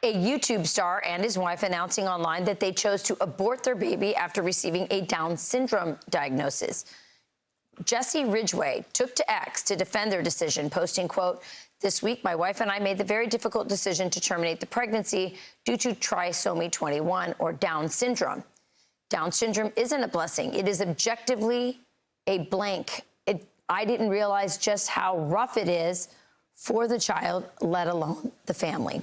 A YouTube star and his wife announcing online that they chose to abort their baby after receiving a Down syndrome diagnosis. Jesse Ridgway took to X to defend their decision, posting, quote, "This week, my wife and I made the very difficult decision to terminate the pregnancy due to trisomy 21, or Down syndrome. Down syndrome isn't a blessing. It is objectively a blank. I didn't realize just how rough it is for the child, let alone the family."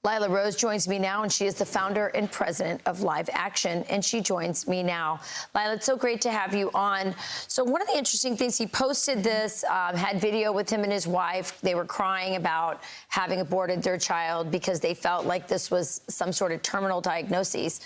Lila Rose joins me now, and she is the founder and president of Live Action, and she joins me now. Lila, it's so great to have you on. So one of the interesting things, he posted this, had video with him and his wife. They were crying about having aborted their child because they felt like this was some sort of terminal diagnosis,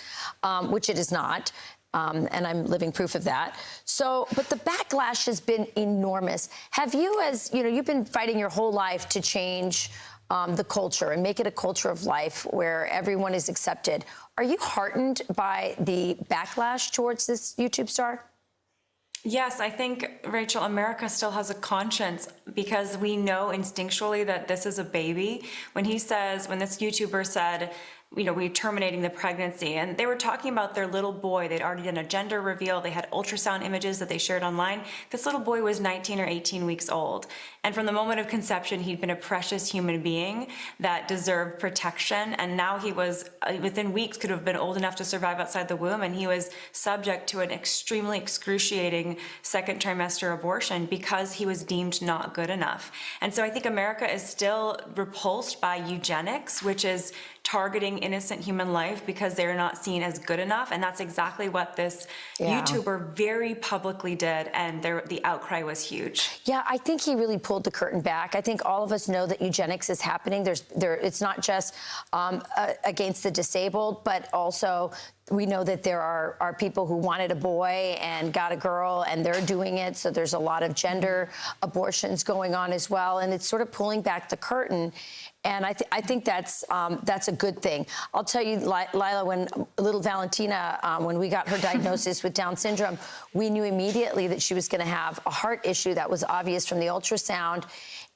which it is not. And I'm living proof of that. So, but the backlash has been enormous. Have you, as you know, you've been fighting your whole life to change the culture and make it a culture of life where everyone is accepted. Are you heartened by the backlash towards this YouTube star? Yes, I think, Rachel, America still has a conscience because we know instinctually that this is a baby. When this YouTuber said, you know, we're terminating the pregnancy, and they were talking about their little boy. They'd already done a gender reveal. They had ultrasound images that they shared online. This little boy was 19 or 18 weeks old. And from the moment of conception, he'd been a precious human being that deserved protection. And now he was, within weeks, could have been old enough to survive outside the womb. And he was subject to an extremely excruciating second trimester abortion because he was deemed not good enough. And so I think America is still repulsed by eugenics, which is targeting innocent human life because they're not seen as good enough. And that's exactly what this YouTuber very publicly did. And the outcry was huge. Yeah, I think he really pulled the curtain back. I think all of us know that eugenics is happening. It's not just against the disabled, but also we know that there are people who wanted a boy and got a girl, and they're doing it. So there's a lot of gender abortions going on as well. And it's sort of pulling back the curtain. And I think that's a good thing. I'll tell you, Lila, when little Valentina, when we got her diagnosis with Down syndrome, we knew immediately that she was going to have a heart issue that was obvious from the ultrasound.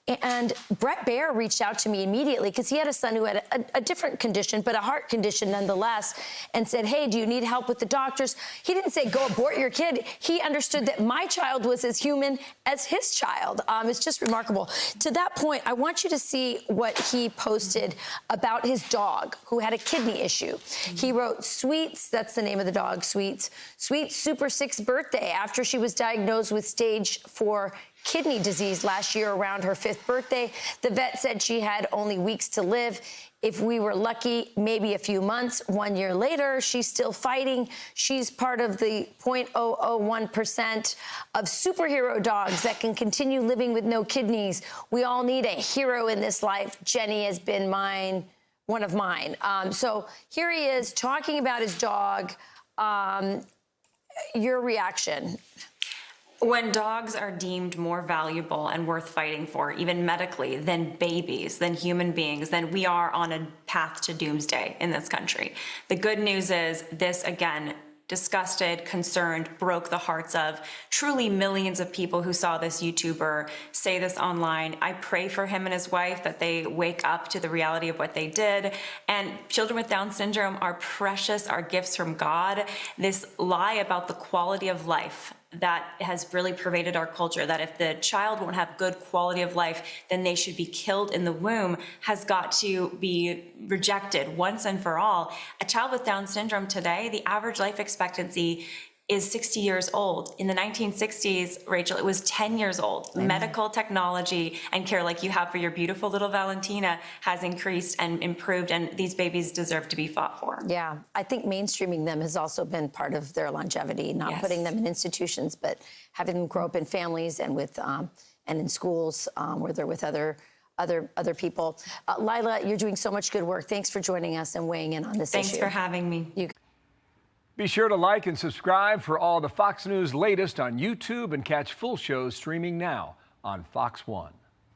And Brett Baer reached out to me immediately because he had a son who had a different condition, but a heart condition nonetheless, and said, "Hey, do you need help with the doctors?" He didn't say, "Go abort your kid." He understood that my child was as human as his child. It's just remarkable. To that point, I want you to see what he posted about his dog who had a kidney issue. He wrote, "Sweets," that's the name of the dog, Sweets, "Sweet's super 6th birthday after she was diagnosed with stage 4 kidney disease last year around her 5th birthday. The vet said she had only weeks to live. If we were lucky, maybe a few months. 1 year later, she's still fighting. She's part of the 0.001% of superhero dogs that can continue living with no kidneys. We all need a hero in this life. Jenny has been one of mine." So here he is talking about his dog. Your reaction? When dogs are deemed more valuable and worth fighting for, even medically, than babies, than human beings, then we are on a path to doomsday in this country. The good news is this, again, disgusted, concerned, broke the hearts of truly millions of people who saw this YouTuber say this online. I pray for him and his wife that they wake up to the reality of what they did. And children with Down syndrome are precious, are gifts from God. This lie about the quality of life that has really pervaded our culture, that if the child won't have good quality of life, then they should be killed in the womb, has got to be rejected once and for all. A child with Down syndrome today, the average life expectancy is 60 years old. In the 1960s, Rachel, it was 10 years old. Mm-hmm. Medical technology and care like you have for your beautiful little Valentina has increased and improved, and these babies deserve to be fought for. Yeah, I think mainstreaming them has also been part of their longevity, not putting them in institutions, but having them grow up in families and with and in schools where they're with other people. Lila, you're doing so much good work. Thanks for joining us and weighing in on this issue. Thanks for having me. Be sure to like and subscribe for all the Fox News latest on YouTube and catch full shows streaming now on Fox 1.